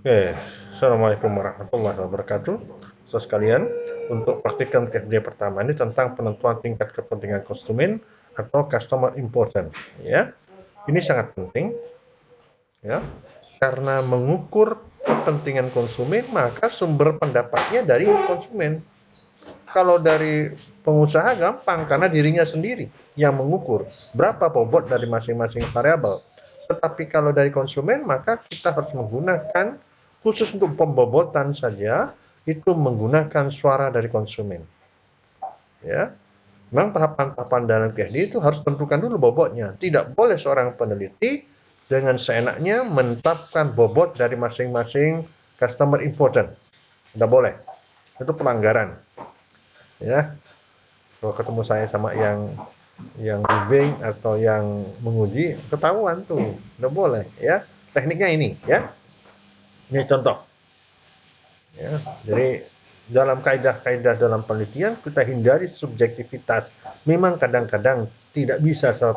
Oke, Assalamualaikum warahmatullahi wabarakatuh. Saudara sekalian, untuk praktikum KFD pertama ini tentang penentuan tingkat kepentingan konsumen atau customer important. Ya, ini sangat penting, ya, karena mengukur kepentingan konsumen maka sumber pendapatnya dari konsumen. Kalau dari pengusaha gampang karena dirinya sendiri yang mengukur berapa bobot dari masing-masing variabel. Tetapi kalau dari konsumen maka kita harus menggunakan khusus untuk pembobotan saja itu menggunakan suara dari konsumen. Ya, memang tahapan-tahapan dalam KSD itu harus tentukan dulu bobotnya. Tidak boleh seorang peneliti dengan seenaknya menetapkan bobot dari masing-masing customer important. Tidak boleh. Itu pelanggaran. Ya, kalau ketemu saya sama yang bimbing atau yang menguji ketahuan tuh, nggak boleh ya. Tekniknya ini ya, ini contoh ya. Jadi dalam kaidah-kaidah dalam penelitian kita hindari subjektivitas. Memang kadang-kadang tidak bisa 100%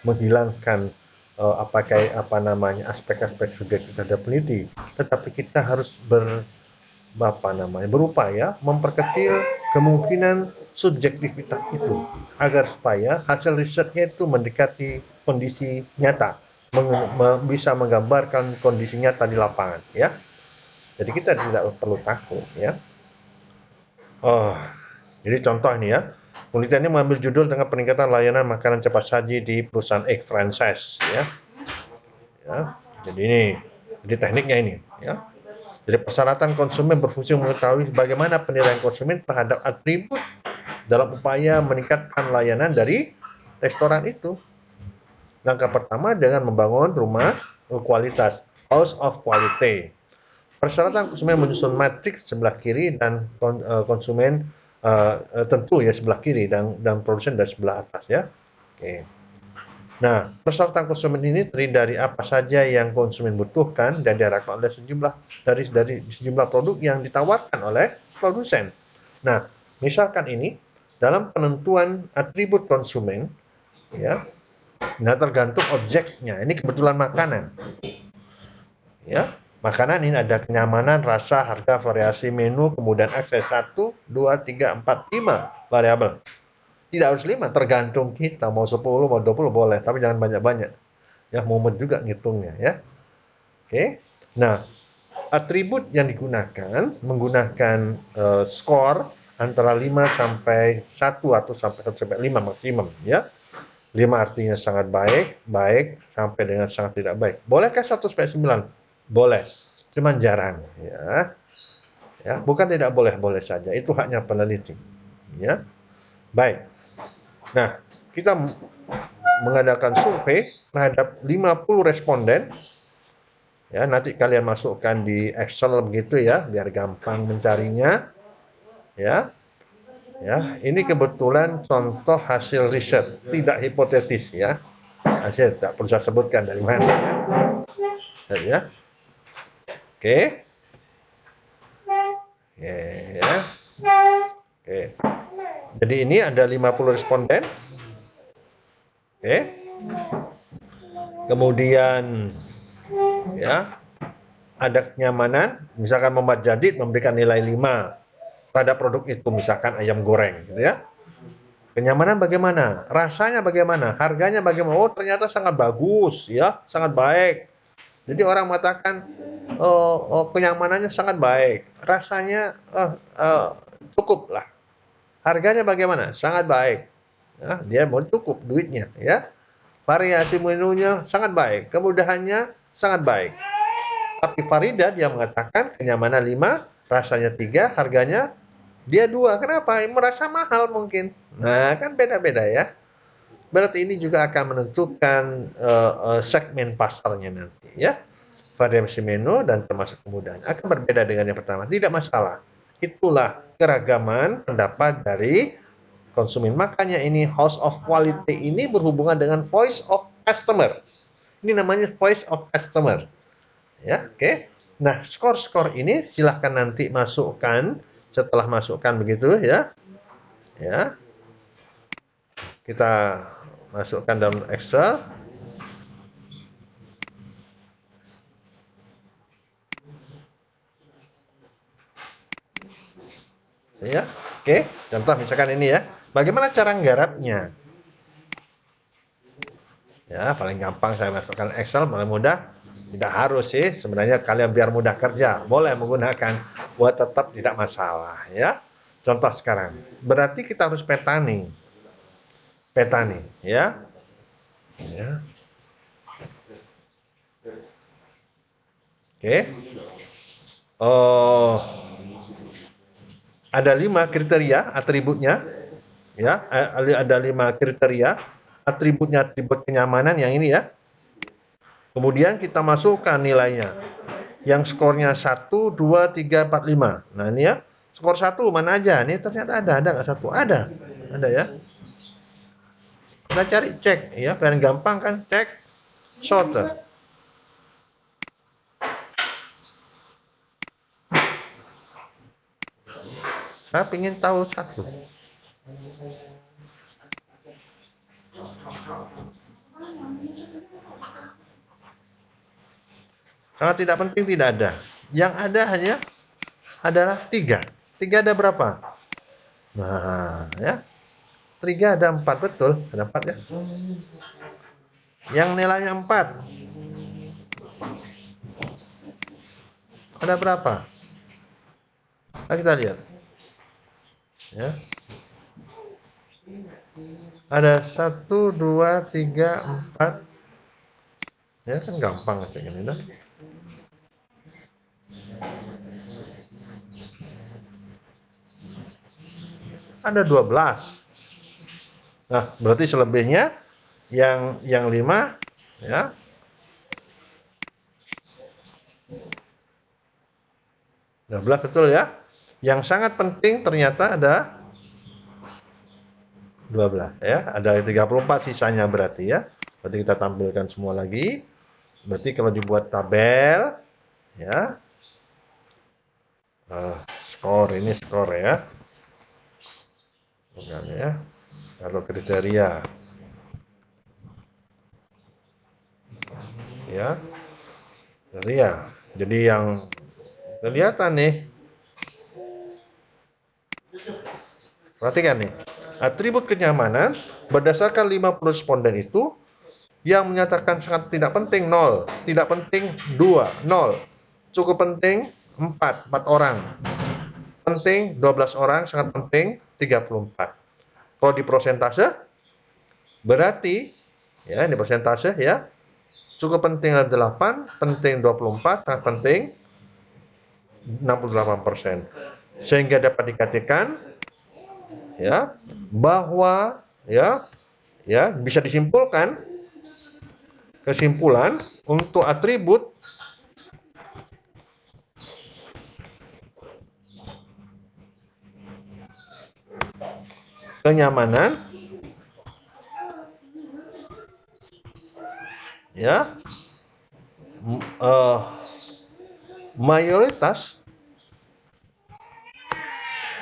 menghilangkan apa namanya aspek-aspek subjektif terhadap peneliti, tetapi kita harus berupaya memperkecil kemungkinan subjektivitas itu agar supaya hasil risetnya itu mendekati kondisi nyata, bisa menggambarkan kondisi nyata di lapangan ya. Jadi kita tidak perlu takut ya. Oh, jadi contoh ini ya. Penelitian ini mengambil judul dengan peningkatan layanan makanan cepat saji di perusahaan X franchise ya. Ya. Jadi ini, jadi tekniknya ini ya. Jadi persyaratan konsumen berfungsi mengetahui bagaimana penilaian konsumen terhadap atribut dalam upaya meningkatkan layanan dari restoran itu. Langkah pertama dengan membangun rumah kualitas, house of quality. Persyaratan konsumen menyusun matriks sebelah kiri dan konsumen tentu ya sebelah kiri dan produsen dari sebelah atas ya. Oke. Nah, persyaratan konsumen ini terdiri dari apa saja yang konsumen butuhkan dan diharapkan oleh dari sejumlah produk yang ditawarkan oleh produsen. Nah, misalkan ini dalam penentuan atribut konsumen, ya, nah tergantung objeknya. Ini kebetulan makanan, ya. Makanan ini ada kenyamanan, rasa, harga, variasi menu, kemudian akses 1, 2, 3, 4, 5 variabel. Tidak harus 5, tergantung kita mau 10, mau 20 boleh, tapi jangan banyak-banyak. Ya, mumet juga ngitungnya ya. Oke. Nah, atribut yang digunakan menggunakan skor antara 5 sampai 1 atau sampai 5 maksimum ya. 5 artinya sangat baik, baik sampai dengan sangat tidak baik. Bolehkah 1 sampai 9? Boleh. Cuman jarang ya. Ya, bukan tidak boleh, boleh saja. Itu haknya peneliti. Ya. Baik. Nah, kita mengadakan survei terhadap 50 responden. Ya, nanti kalian masukkan di Excel begitu ya, biar gampang mencarinya. Ya. Ya, ini kebetulan contoh hasil riset, tidak hipotetis ya. Hasil tak perlu saya sebutkan dari mana ya. Ya. Oke. Ya, ya. Oke. Jadi ini ada 50 responden. Oke. Kemudian ya, ada kenyamanan, misalkan Muhammad Jadid memberikan nilai 5 terhadap produk itu, misalkan ayam goreng gitu ya. Kenyamanan bagaimana? Rasanya bagaimana? Harganya bagaimana? Oh, ternyata sangat bagus ya, sangat baik. Jadi orang mengatakan kenyamanannya sangat baik, rasanya cukup lah. Harganya bagaimana? Sangat baik. Ya, dia mau cukup duitnya ya. Variasi menunya sangat baik, kemudahannya sangat baik. Tapi Farida dia mengatakan kenyamanan 5, rasanya 3, harganya dia 2. Kenapa? Merasa mahal mungkin. Nah, kan beda-beda ya. Berarti ini juga akan menentukan segmen pasarnya nanti ya. Variasi menu dan termasuk kemudahan akan berbeda dengan yang pertama. Tidak masalah. Itulah keragaman pendapat dari konsumen. Makanya ini house of quality ini berhubungan dengan voice of customer. Ini namanya voice of customer. Ya, oke. Nah, skor-skor ini silahkan nanti masukkan setelah masukkan begitu ya. Ya. Kita masukkan dalam Excel. Ya, oke. Contoh misalkan ini ya. Bagaimana cara nggarapnya? Ya, paling gampang saya masukkan Excel, paling mudah. Tidak harus sih, sebenarnya kalian biar mudah kerja, boleh menggunakan, buat tetap tidak masalah ya. Contoh sekarang, berarti kita harus petani, ya. Ya. Oke. Oh, ada 5 kriteria atributnya, ya. Ada 5 kriteria atributnya, atribut kenyamanan yang ini ya. Kemudian kita masukkan nilainya. Yang skornya 1, 2, 3, 4, 5. Nah ini ya, skor 1 mana aja? Ini ternyata ada nggak 1? Ada ya. Kita cari cek ya, paling gampang kan cek sorter. Saya ingin tahu 1. Sangat tidak penting, tidak ada. Yang ada hanya adalah 3. 3 ada berapa? Nah, ya. 3 ada 4, betul. Ada 4 ya. Yang nilainya 4. Ada berapa? Nah, kita lihat. Ya. Ada 1, 2, 3, 4. Ya kan gampang cek ini dah. Ada 12. Nah, berarti selebihnya yang 5 ya. Nah, 12 betul ya. Yang sangat penting ternyata ada 12 ya. Ada 34 sisanya berarti ya. Berarti kita tampilkan semua lagi. Berarti kalau dibuat tabel ya. Skor ini skor ya. Bukan ya. Kalau kriteria ya. Kriteria. Jadi yang kelihatan nih. Perhatikan nih. Atribut kenyamanan berdasarkan 50 responden itu yang menyatakan sangat tidak penting 0, tidak penting 2, 0. Cukup penting 4 orang. Penting 12 orang, sangat penting 34. Kalau di persentase berarti ya ini persentase ya. Cukup penting adalah 8, penting 24, sangat penting 68%. Sehingga dapat dikatakan ya bahwa ya bisa disimpulkan kesimpulan untuk atribut kenyamanan ya mayoritas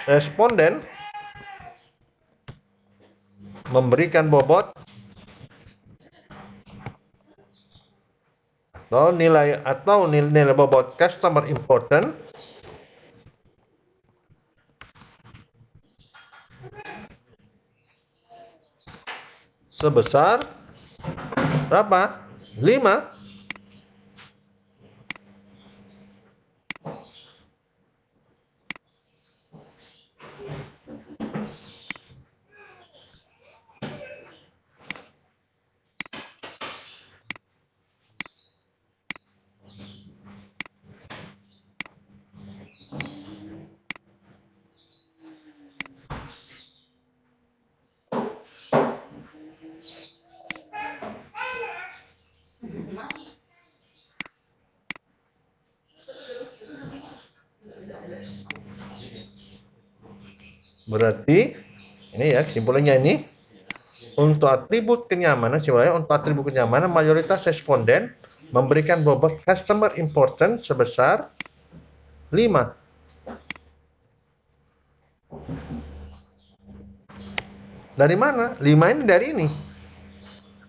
responden memberikan bobot atau nilai bobot customer important sebesar berapa? 5. Berarti ini ya kesimpulannya ini untuk atribut kenyamanan mayoritas responden memberikan bobot customer important sebesar 5. Dari mana? 5 ini dari ini.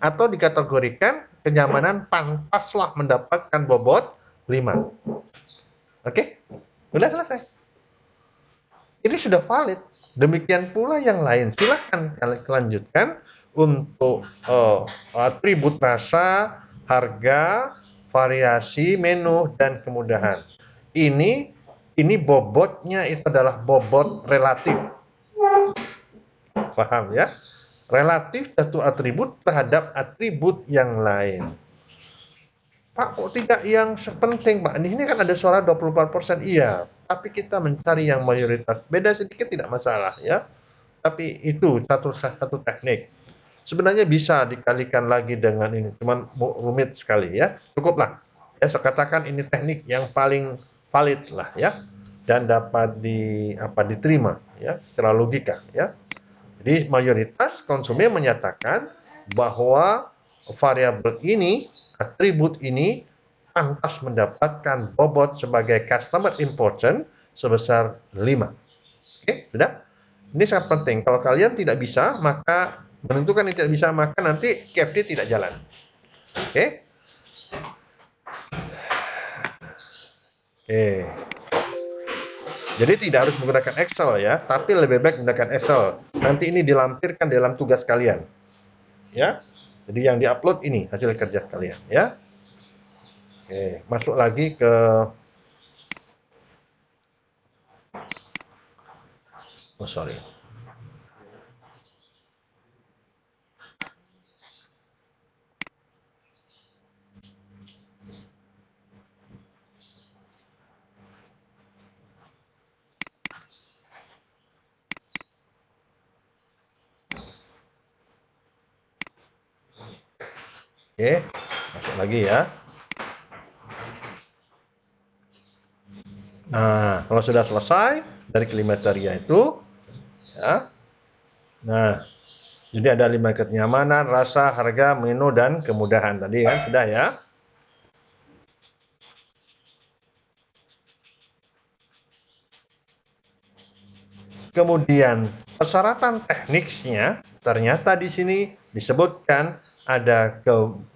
Atau dikategorikan kenyamanan pantaslah mendapatkan bobot 5. Oke? Udah selesai. ini sudah valid. Demikian pula yang lain. Silahkan kalian lanjutkan untuk atribut rasa, harga, variasi, menu, dan kemudahan. Ini bobotnya itu adalah bobot relatif. Paham ya? Relatif satu atribut terhadap atribut yang lain. Pak, kok tidak yang sepenting, Pak? Ini kan ada suara 24%. Iya, tapi kita mencari yang mayoritas. Beda sedikit tidak masalah ya. Tapi itu satu teknik. Sebenarnya bisa dikalikan lagi dengan ini, cuman rumit sekali ya. Cukuplah. Ya, saya katakan ini teknik yang paling valid lah ya, dan dapat diterima ya secara logika ya. Jadi mayoritas konsumen menyatakan bahwa variabel ini, atribut ini pantas mendapatkan bobot sebagai customer important sebesar 5. Oke, sudah? Ini sangat penting. Kalau kalian tidak bisa, maka menentukan yang tidak bisa, maka nanti KFD tidak jalan. Oke? Oke. Jadi tidak harus menggunakan Excel ya, tapi lebih baik menggunakan Excel. Nanti ini dilampirkan dalam tugas kalian. Ya. Jadi yang diupload ini hasil kerja kalian ya. Oke, masuk lagi ke sorry. Oke, masuk lagi ya. Nah, kalau sudah selesai dari klimateria itu, ya. Nah, jadi ada 5 kenyamanan, rasa, harga, menu, dan kemudahan tadi kan sudah ya. Kemudian persyaratan teknisnya ternyata di sini disebutkan ada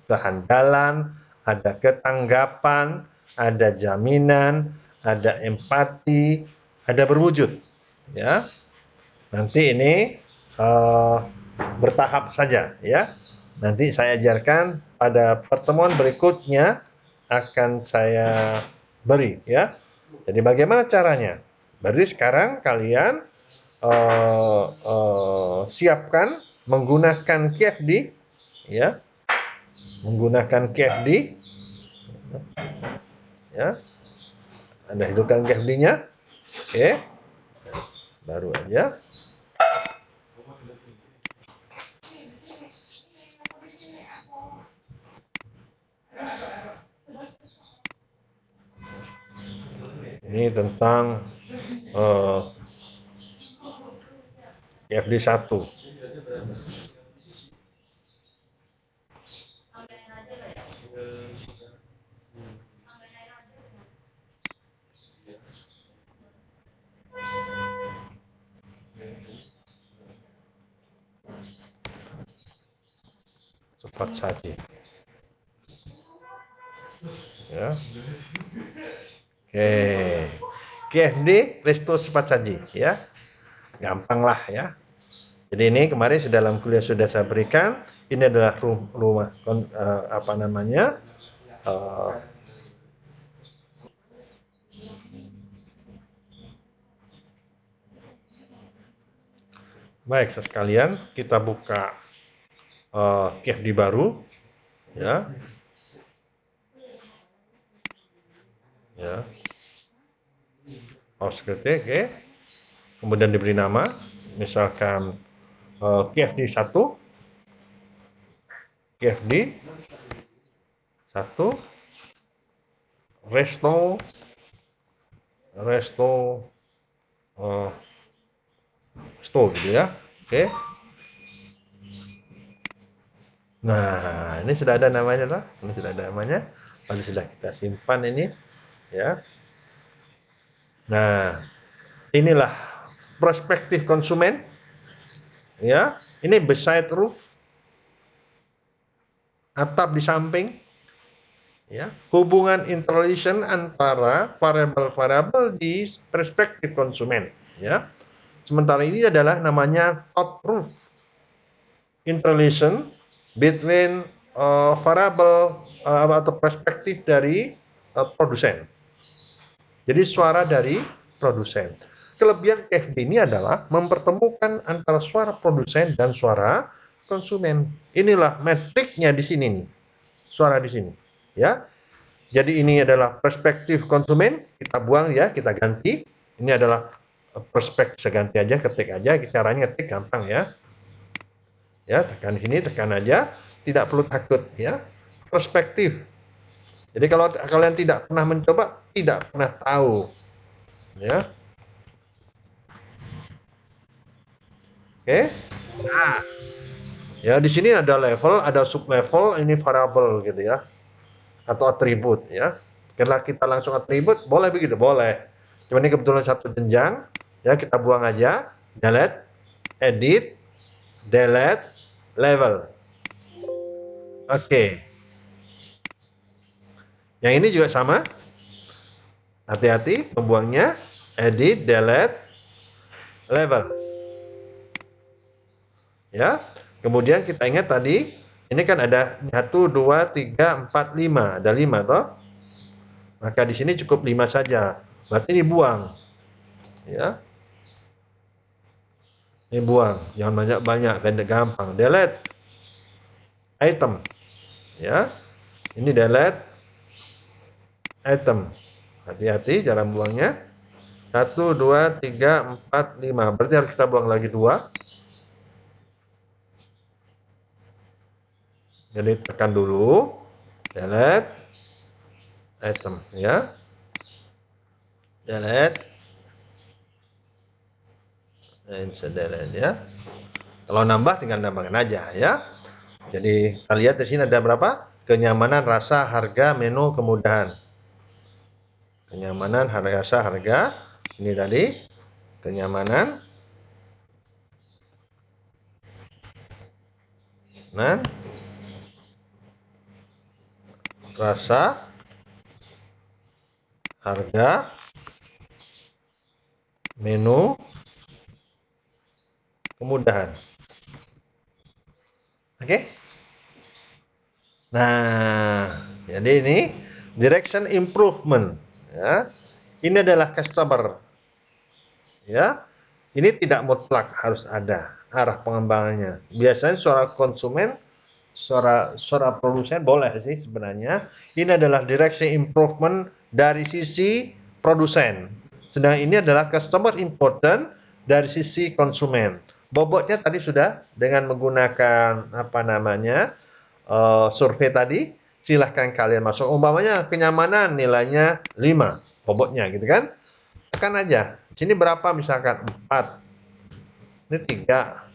kehandalan, ada ketanggapan, ada jaminan, ada empati, ada berwujud. Ya, nanti ini bertahap saja ya. Nanti saya ajarkan pada pertemuan berikutnya akan saya beri ya. Jadi bagaimana caranya? Berarti sekarang kalian siapkan menggunakan KFD ya, menggunakan KFD ya. Anda hidupkan KFD-nya. Oke, baru aja. Ini tentang KFD 1. Cepat saji. Ya. Oke. KFD resto cepat saji ya. Gampang lah ya. Jadi ini kemarin dalam kuliah sudah saya berikan. Ini adalah rumah apa namanya? Baik, sekalian kita buka KFD baru ya. Ya. Oke. Kemudian diberi nama, misalkan KFD 1, KFD 1, resto gitu ya. Oke. Nah, ini sudah ada namanya lah. Ini sudah ada namanya. Lalu sudah kita simpan ini ya. Nah, inilah perspektif konsumen ya. Ini beside roof, atap di samping ya. Hubungan interrelation antara variabel-variabel di perspektif konsumen ya. Sementara ini adalah namanya top proof interrelation between variable atau perspektif dari produsen. Jadi suara dari produsen. Kelebihan KFD ini adalah mempertemukan antara suara produsen dan suara konsumen. Inilah metriknya di sini nih. Suara di sini, ya. Jadi ini adalah perspektif konsumen, kita buang ya, kita ganti. Ini adalah perspektif, saya ganti aja, ketik aja, caranya ketik gampang ya. Ya, tekan sini, tekan aja, tidak perlu takut ya. Perspektif. Jadi kalau kalian tidak pernah mencoba, tidak pernah tahu. Ya. Oke. Nah, ya di sini ada level, ada sub level, ini variable gitu ya. Atau atribut ya. Kalau kita langsung atribut, boleh begitu, boleh. Cuma ini kebetulan satu jenjang, ya kita buang aja, delete, edit, delete, level. Oke. Yang ini juga sama. Hati-hati membuangnya, edit, delete, level. Ya. Kemudian kita ingat tadi, ini kan ada 1, 2, 3, 4, 5. Ada 5 toh. Maka di sini cukup 5 saja. Berarti dibuang. Ya. Ini buang, jangan banyak-banyak, pendek gampang. Delete item, ya. Ini delete item. Hati-hati cara buangnya. 1, 2, 3, 4, 5. Berarti harus kita buang lagi 2. Jadi tekan dulu, delete item, ya. Delete, dan delete ya. Kalau nambah tinggal nambahkan aja ya. Jadi kita lihat di sini ada berapa? Kenyamanan, rasa, harga, menu, kemudahan. Kenyamanan, rasa, harga. Ini tadi kenyamanan, rasa, harga, menu, kemudahan. Oke. Nah, jadi ini direction improvement ya. Ini adalah customer. Ya. Ini tidak mutlak harus ada arah pengembangannya. Biasanya suara konsumen, suara produsen boleh sih sebenarnya. Ini adalah direction improvement dari sisi produsen. Sedang ini adalah customer important dari sisi konsumen. Bobotnya tadi sudah dengan menggunakan apa namanya survei tadi. Silahkan kalian masuk. Umpamanya kenyamanan nilainya 5 bobotnya gitu kan. Tekan aja. Sini berapa misalkan 4. Ini 3.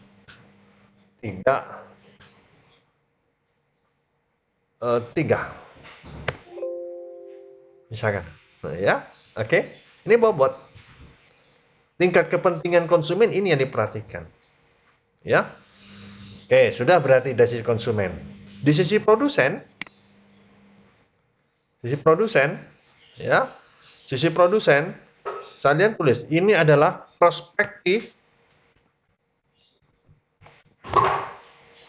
3. Misalkan. Nah, ya. Oke. Ini bobot. Tingkat kepentingan konsumen ini yang diperhatikan. Ya. Oke, sudah berarti dari sisi konsumen. Di sisi produsen, ya. Sisi produsen, kalian tulis ini adalah perspektif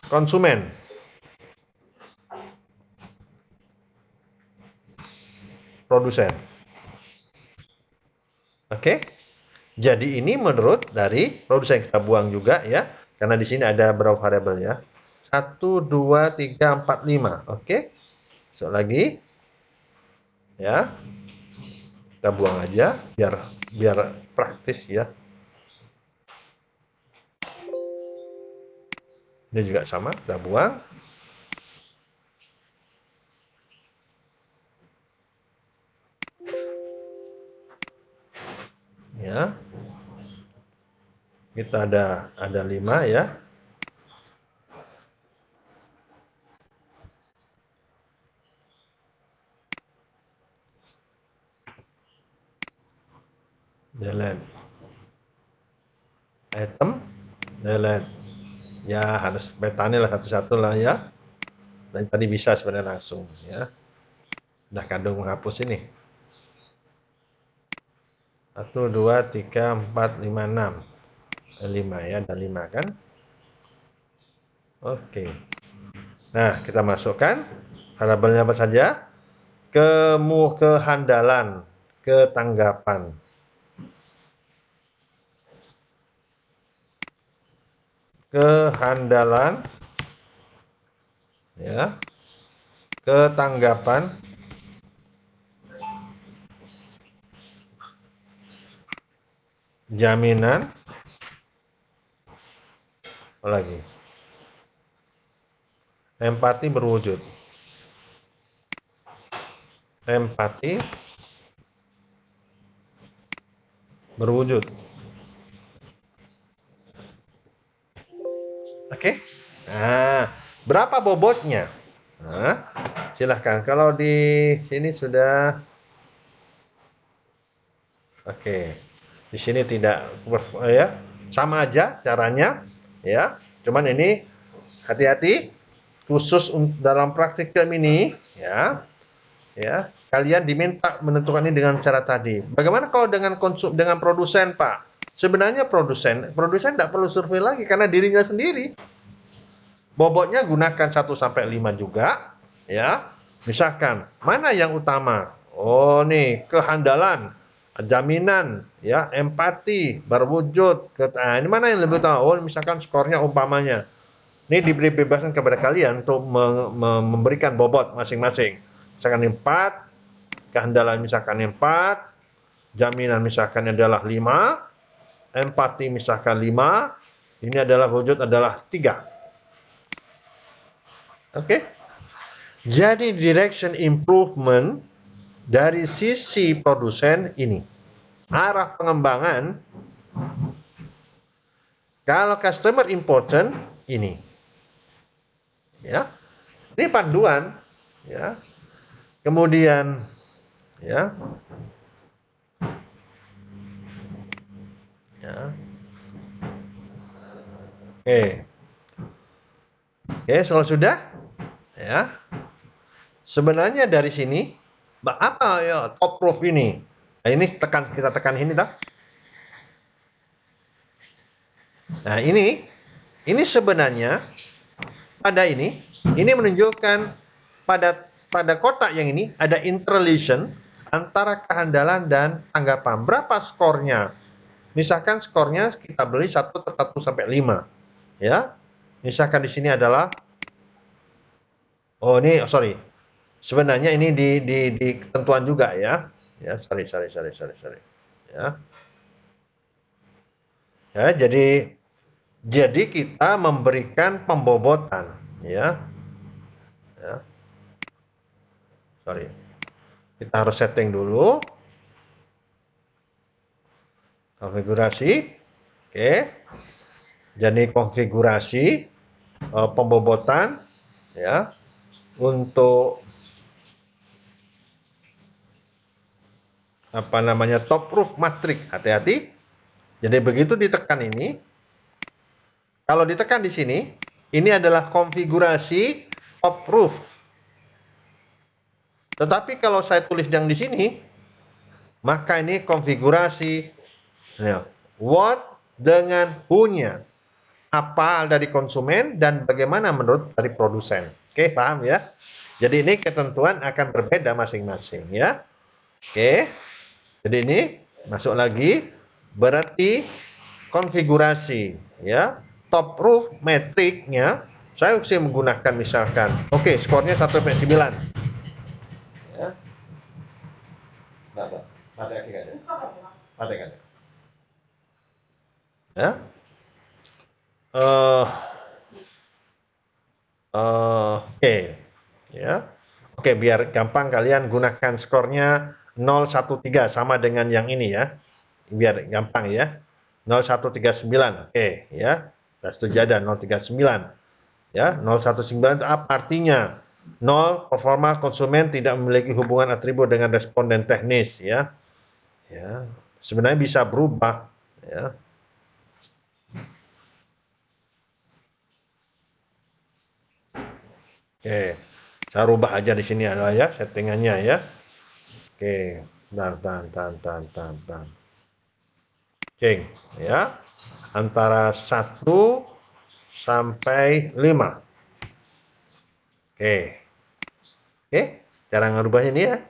konsumen. Produsen. Oke. Jadi ini menurut dari produsen, kita buang juga ya. Karena di sini ada berapa variabel ya. 1, 2, 3, 4, 5. Oke. Masuk lagi. Ya. Kita buang aja biar praktis ya. Ini juga sama, kita buang. Ya. Kita ada 5 ya. Delete item, delete. Ya harus petanya lah satu-satu lah ya. Dan tadi bisa sebenarnya langsung ya. Udah kadung menghapus ini. 1, 2, 3, 4, 5, 6. 5 ya, ada 5 kan. Oke. Nah, kita masukkan variabelnya apa saja? Kehandalan, ketanggapan. Kehandalan ya, ketanggapan, jaminan, apa lagi? Empati berwujud. Empati berwujud. Oke. Nah, berapa bobotnya? Nah, silahkan. Kalau di sini sudah oke. Di sini tidak ya, sama aja caranya ya. Cuman ini hati-hati khusus dalam praktikum ini ya. Ya, kalian diminta menentukan ini dengan cara tadi. Bagaimana kalau dengan produsen, Pak? Sebenarnya produsen tidak perlu survei lagi karena dirinya sendiri. Bobotnya gunakan 1 sampai 5 juga, ya. Misalkan mana yang utama? Oh, nih kehandalan, jaminan, ya, empati, berwujud. Ini mana yang lebih utama? Oh, misalkan skornya umpamanya. Ini diberi bebasan kepada kalian untuk memberikan bobot masing-masing. Misalkan 4, kehandalan misalkan 4, jaminan misalkan adalah 5, empati misalkan 5, ini adalah wujud adalah 3. Oke. Jadi direction improvement dari sisi produsen ini. Arah pengembangan kalau customer important ini. Ya. Ini panduan ya. Kemudian ya. Ya. Oke. Oke, kalau sudah ya. Sebenarnya dari sini apa ya top proof ini? Nah, ini kita tekan ini dah. Nah, ini sebenarnya pada ini menunjukkan pada kotak yang ini ada interrelation antara kehandalan dan tanggapan. Berapa skornya? Misalkan skornya kita beli 1 sampai 5. Ya. Misalkan di sini adalah oh ini sorry. Sebenarnya ini di ketentuan juga ya. Ya, sorry. Ya. Ya, jadi kita memberikan pembobotan ya. Ya. Sorry. Kita harus setting dulu. Konfigurasi. Oke. Jadi konfigurasi pembobotan ya untuk apa namanya top proof matrix. Hati-hati. Jadi begitu ditekan ini, kalau ditekan di sini, ini adalah konfigurasi top proof. Tetapi kalau saya tulis yang di sini, maka ini konfigurasi ya, what dengan who-nya. Apa dari konsumen dan bagaimana menurut dari produsen. Oke, paham ya? Jadi ini ketentuan akan berbeda masing-masing ya. Oke. Jadi ini masuk lagi berarti konfigurasi ya. Top proof metriknya saya bisa menggunakan misalkan oke, skornya 1 sampai 9. Ya. Mati kan? Ya. Oke. Ya. Oke, biar gampang kalian gunakan skornya 013 sama dengan yang ini ya. Biar gampang ya. 0139. Oke, ya. Sudah setuju ada 039. Ya, 019 itu apa artinya? 0 performa konsumen tidak memiliki hubungan atribut dengan responden teknis ya. Ya. Sebenarnya bisa berubah ya. Oke. Saya rubah aja di sini adalah ya settingannya ya. Oke. Tan. Ceng ya. antara 1 sampai 5. Oke. Oke, cara ngerubahnya ini ya.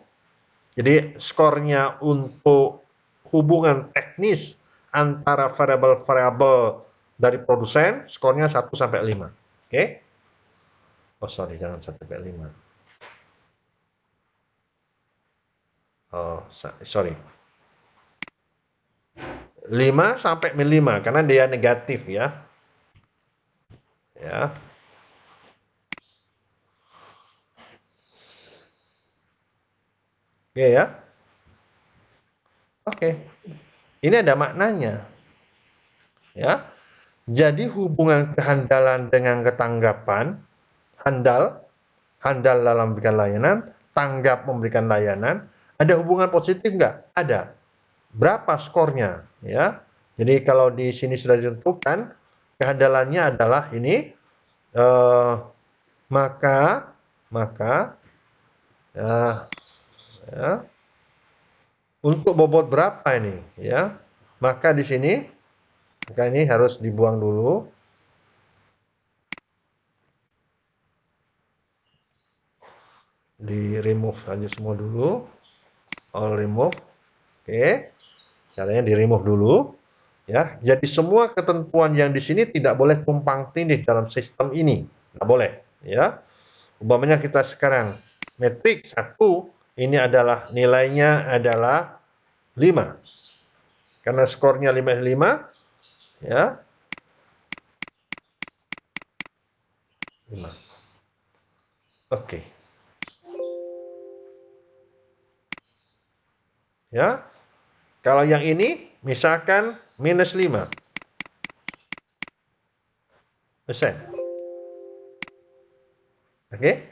Jadi skornya untuk hubungan teknis antara variabel-variabel dari produsen, skornya 1 sampai 5. Oke. Oh, sorry, jangan 1 sampai 5. Oh, sorry. 5 sampai 5 karena dia negatif ya. Ya. Oke ya. Oke. Ini ada maknanya. Ya. Jadi hubungan kehandalan dengan ketanggapan, handal dalam memberikan layanan, tanggap memberikan layanan, ada hubungan positif nggak? Ada. Berapa skornya? Ya. Jadi kalau di sini sudah ditentukan, kehandalannya adalah ini, maka ya, ya, untuk bobot berapa ini? Ya, maka di sini, maka ini harus dibuang dulu. Di remove aja semua dulu, all remove. Oke, caranya di remove dulu. Ya, jadi semua ketentuan yang di sini tidak boleh tumpang tindih dalam sistem ini, nggak boleh. Ya, umpamanya kita sekarang metrik 1, ini adalah nilainya adalah 5. Karena skornya 5, ya. 5. Oke. Ya. Kalau yang ini misalkan -5%. Oke.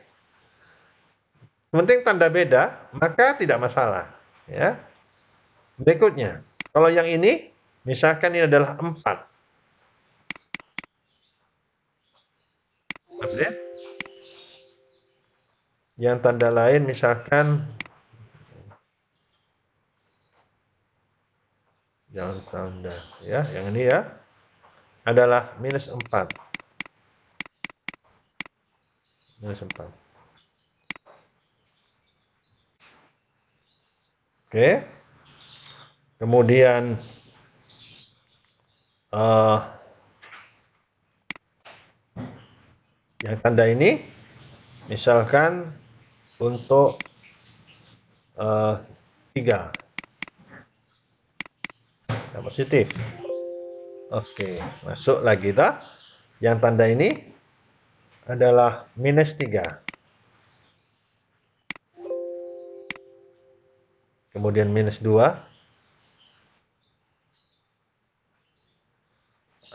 Penting tanda beda, maka tidak masalah. Ya. Berikutnya, kalau yang ini, misalkan ini adalah 4. Oke. Yang tanda lain misalkan, jangan tanda, ya, yang ini ya, adalah -4. -4. Oke. Kemudian, yang tanda ini, misalkan untuk 3. Yang positif. Oke, masuk lagi dah. Yang tanda ini adalah -3. Kemudian -2.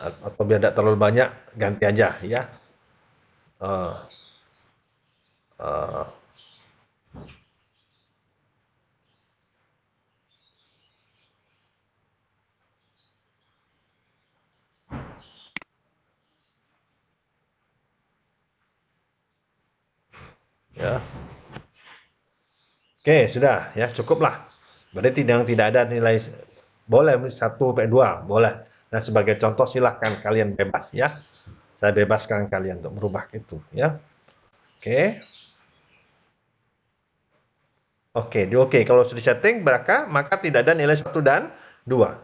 Atau biar tidak terlalu banyak, ganti aja ya. Uh, uh, ya. Oke, sudah ya, cukuplah. Berarti tidak ada nilai, boleh 1/2, boleh. Nah, sebagai contoh silahkan kalian bebas ya. Saya bebaskan kalian untuk merubah itu ya. Oke. Oke, kalau sudah setting maka tidak ada nilai 1 dan 2.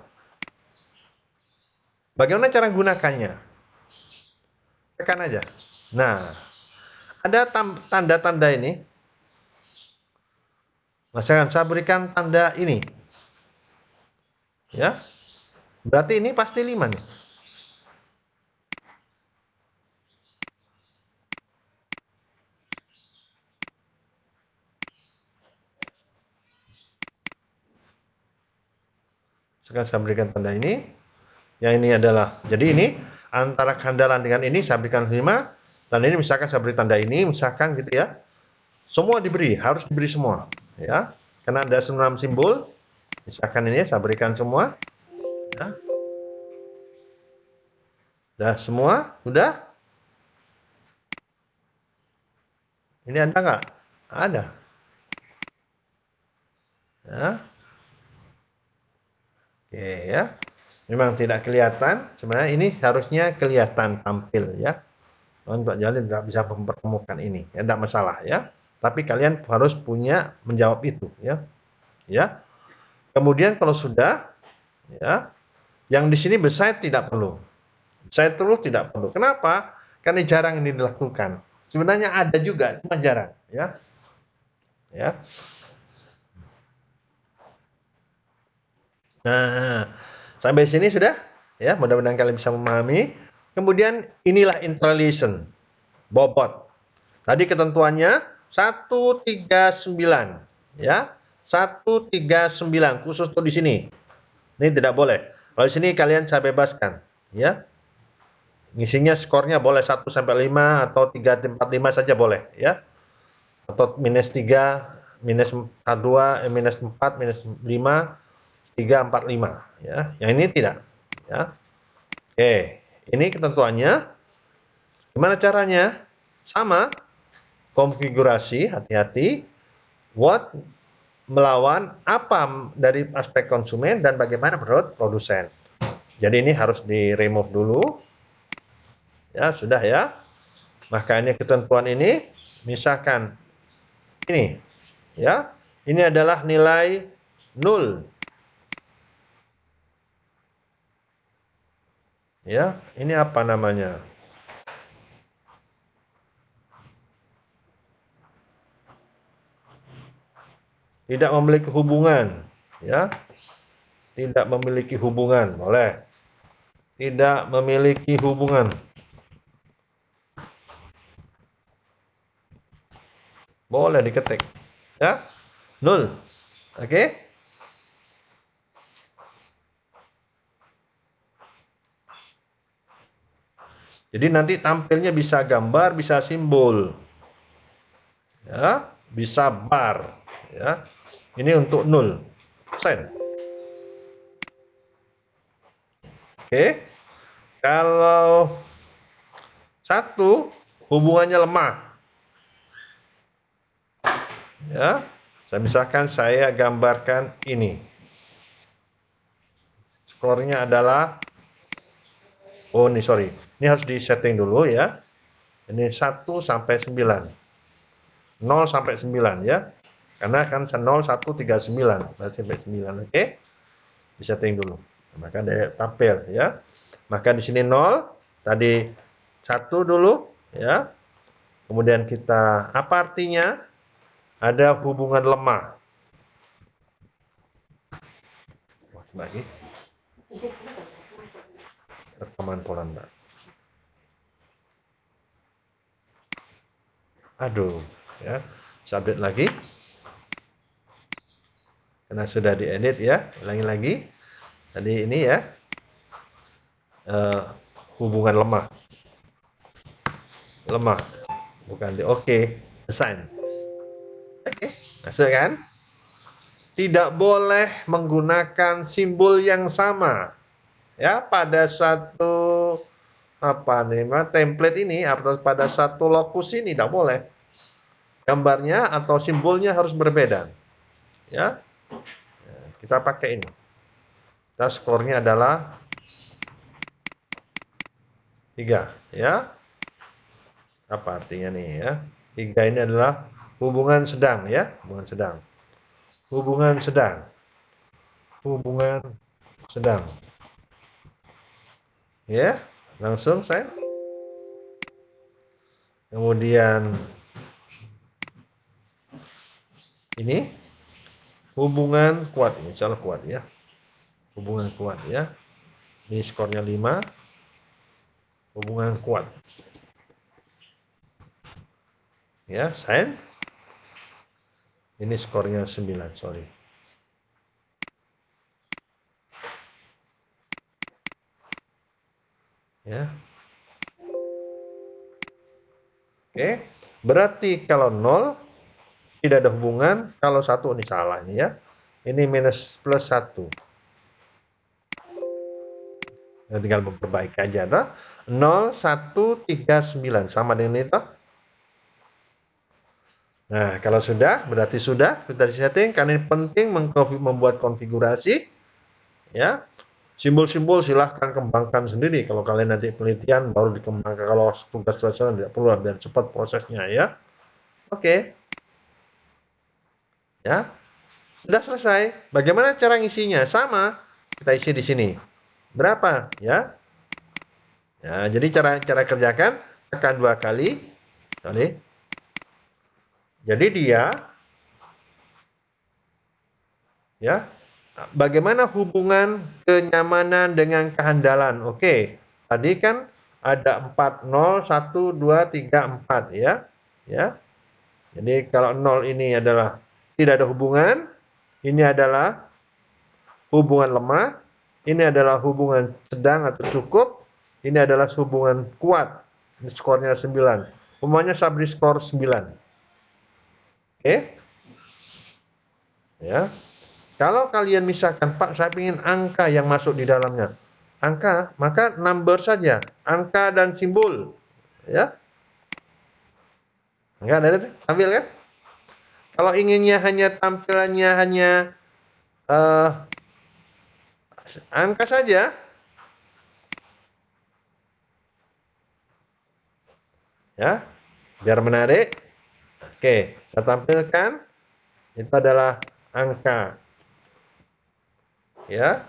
Bagaimana cara gunakannya? Tekan aja. Nah, ada tanda-tanda ini. Misalkan saya berikan tanda ini. Ya. Berarti ini pasti 5 nih. Sekarang saya berikan tanda ini. Yang ini adalah, jadi ini antara kehandalan dengan ini saya berikan 5. Dan ini misalkan saya beri tanda ini, misalkan gitu ya. Semua diberi, harus diberi semua. Ya. Karena ada 6 simbol. Misalkan ini saya berikan semua. Ya. Udah semua? Udah? Ini ada nggak? Ada. Ya. Oke ya. Memang tidak kelihatan, sebenarnya ini harusnya kelihatan tampil ya. Untuk Jalil tidak bisa mempertemukan ini, ya tidak masalah ya. Tapi kalian harus punya menjawab itu ya. Ya. Kemudian kalau sudah ya, yang di sini beside tidak perlu. Beside terus tidak perlu. Kenapa? Karena jarang ini dilakukan. Sebenarnya ada juga, cuma jarang ya. Ya. Nah, sampai sini sudah ya, mudah-mudahan kalian bisa memahami. Kemudian inilah interrelation bobot. Tadi ketentuannya 139 ya. 139 khusus untuk di sini. Ini tidak boleh. Kalau di sini kalian saya bebaskan ya. Ngisinya skornya boleh 1 sampai 5 atau 3 4 5 saja boleh ya. Atau minus 3, minus 2, minus 4, minus 5, 3, 4, 5 ya. Yang ini tidak ya. Oke, ini ketentuannya. Gimana caranya? Sama, konfigurasi, hati-hati. What melawan apa dari aspek konsumen dan bagaimana menurut produsen. Jadi ini harus di remove dulu. Ya, sudah ya. Maka ini ketentuan ini, misalkan ini ya. Ini adalah nilai 0. Ya, ini apa namanya? Tidak memiliki hubungan, ya. Tidak memiliki hubungan, boleh. Tidak memiliki hubungan. Boleh diketik. Ya. 0. Oke? Jadi nanti tampilnya bisa gambar, bisa simbol. Ya, bisa bar, ya. Ini untuk 0. Sen. Oke. Kalau 1 hubungannya lemah. Ya. Misalkan saya gambarkan ini. Skornya adalah, oh ini sorry, ini harus di setting dulu ya. Ini 1 sampai 9. 0 sampai 9 ya. Karena kan 0, 1, 3, 9. Berarti sampai 9. Oke. Di setting dulu. Maka dia tampil ya. Maka di sini 0, tadi 1 dulu ya. Kemudian kita apa artinya? Ada hubungan lemah. Lagi. Rekaman Polan, Mbak. Aduh, ya. Saya update lagi. Karena sudah diedit ya, ulangi lagi. Tadi ini ya. Hubungan lemah. Lemah. Bukan di oke, assign. Oke, masuk kan? Tidak boleh menggunakan simbol yang sama. Ya, pada satu template ini atau pada satu lokus ini tidak boleh. Gambarnya atau simbolnya harus berbeda. Ya. Kita pakai ini. Nah, skornya adalah 3, ya. Apa artinya nih ya? 3 ini adalah hubungan sedang ya, hubungan sedang. Hubungan sedang. Hubungan sedang. Ya, langsung saya. Kemudian ini hubungan kuat, insya Allah kuat ya. Hubungan kuat ya. Ini skornya 5. Hubungan kuat. Ya, sign. Ini skornya 9, sorry. Ya. Oke, berarti kalau 0 tidak ada hubungan, kalau 1 ini salah ini ya. Ini minus plus 1. Nah, tinggal memperbaiki aja toh. 0, 1, 3, 9 sama dengan itu. Nah, kalau sudah berarti sudah di setting. Karena ini penting membuat konfigurasi ya. Simbol-simbol silahkan kembangkan sendiri. Kalau kalian nanti penelitian baru dikembangkan. Kalau tugas pelajaran tidak perlu biar cepat prosesnya ya. Oke. Ya. Sudah selesai. Bagaimana cara ngisinya? Sama. Kita isi di sini. Berapa? Ya. Ya, jadi cara kerjakan tekan 2 kali. Jadi dia ya. Bagaimana hubungan kenyamanan dengan kehandalan? Oke. Tadi kan ada 4 0 1 2 3 4 ya. Ya. Jadi kalau 0 ini adalah tidak ada hubungan, ini adalah hubungan lemah, ini adalah hubungan sedang atau cukup, ini adalah hubungan kuat. Ini skornya 9. Umpamanya saya beri skor 9. Oke? Ya. Kalau kalian misalkan, Pak, saya ingin angka yang masuk di dalamnya. Angka, maka number saja, angka dan simbol. Ya. Enggak ada itu, ambil kan? Kalau inginnya hanya tampilannya hanya angka saja, ya, biar menarik. Oke, saya tampilkan. Itu adalah angka, ya,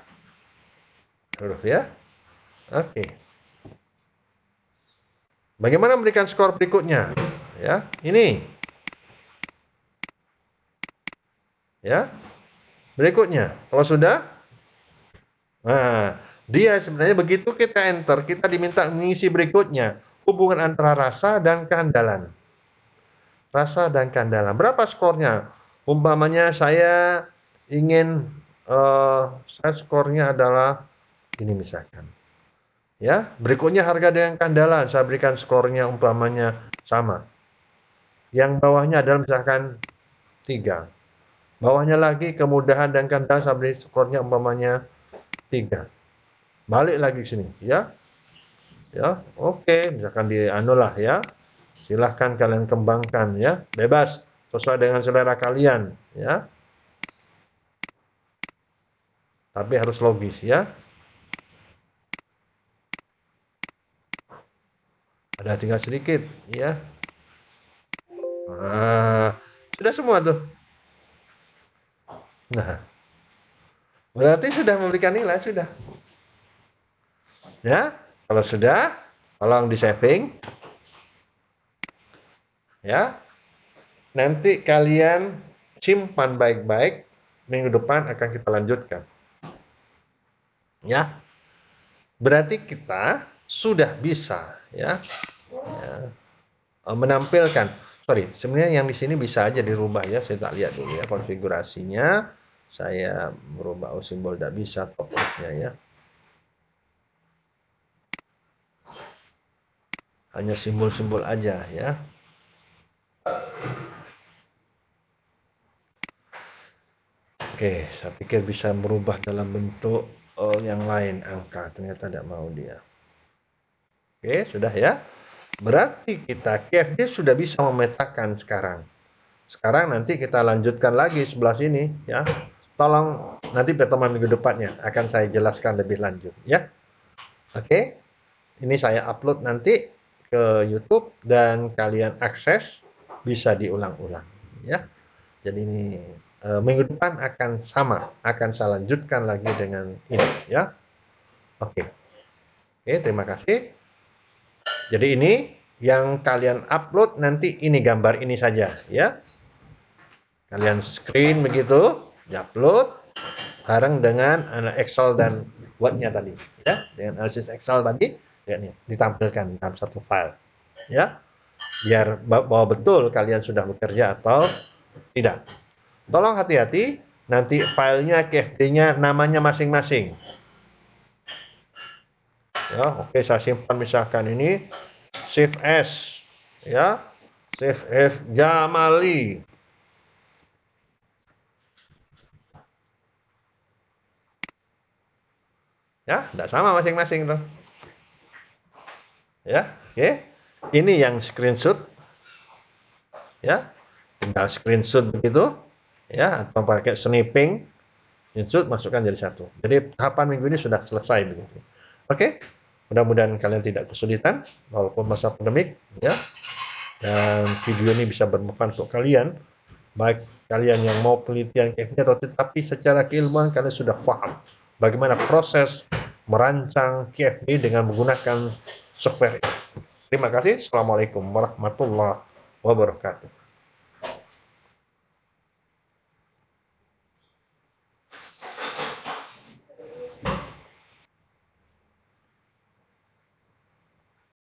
huruf ya. Oke. Bagaimana memberikan skor berikutnya? Ya, ini. Ya, berikutnya. Kalau sudah, nah, dia sebenarnya begitu kita enter, kita diminta mengisi berikutnya. Hubungan antara rasa dan kehandalan. Rasa dan kehandalan. Berapa skornya? Umpamanya saya ingin, saya skornya adalah ini misalkan. Ya, berikutnya harga dengan kehandalan. Saya berikan skornya umpamanya sama. Yang bawahnya adalah misalkan 3. Bawahnya lagi kemudahan dan kehandalan, saya beri skornya umpamanya 3. Balik lagi ke sini, ya. Ya, oke, misalkan di lah ya. Silahkan kalian kembangkan ya, bebas sesuai dengan selera kalian ya. Tapi harus logis ya. Ada tinggal sedikit ya. Nah, sudah semua tuh. Nah, berarti sudah memberikan nilai sudah. Ya, kalau sudah, tolong di saving. Ya, nanti kalian simpan baik-baik. Minggu depan akan kita lanjutkan. Ya, berarti kita sudah bisa ya, menampilkan. Sorry, sebenarnya yang di sini bisa aja dirubah ya. Saya tak lihat dulu ya konfigurasinya. Saya merubah simbol tidak bisa topsnya ya. Hanya simbol-simbol aja ya. Oke, saya pikir bisa merubah dalam bentuk yang lain angka. Ternyata tidak mau dia. Oke, sudah ya. Berarti kita KFD sudah bisa memetakan sekarang. Sekarang nanti kita lanjutkan lagi sebelah sini ya. Tolong nanti pertemuan minggu depannya akan saya jelaskan lebih lanjut ya. Oke. Ini saya upload nanti ke YouTube dan kalian akses bisa diulang-ulang ya. Jadi ini minggu depan akan sama, akan saya lanjutkan lagi dengan ini ya. Oke. Oke, terima kasih. Jadi ini yang kalian upload nanti ini gambar ini saja ya. Kalian screen begitu, upload bareng dengan Excel dan Word-nya tadi ya. Dengan analisis Excel tadi ya, ditampilkan dalam satu file ya. Biar bahwa betul kalian sudah bekerja atau tidak. Tolong hati-hati, nanti filenya KFD-nya namanya masing-masing. Ya, oke, saya simpan misalkan ini save as ya. Save as Jamali. Ya, tidak sama masing-masing tuh. Ya, oke. Ini yang screenshot. Ya, tinggal screenshot begitu. Ya, atau pakai snipping. screenshot, masukkan jadi satu. Jadi tahapan minggu ini sudah selesai begitu. Oke, mudah-mudahan kalian tidak kesulitan walaupun masa pandemik ya. Dan video ini bisa bermanfaat untuk kalian, baik kalian yang mau penelitian KFD atau tetapi secara keilmuan kalian sudah paham bagaimana proses merancang KFD dengan menggunakan software. Terima kasih. Assalamualaikum warahmatullahi wabarakatuh.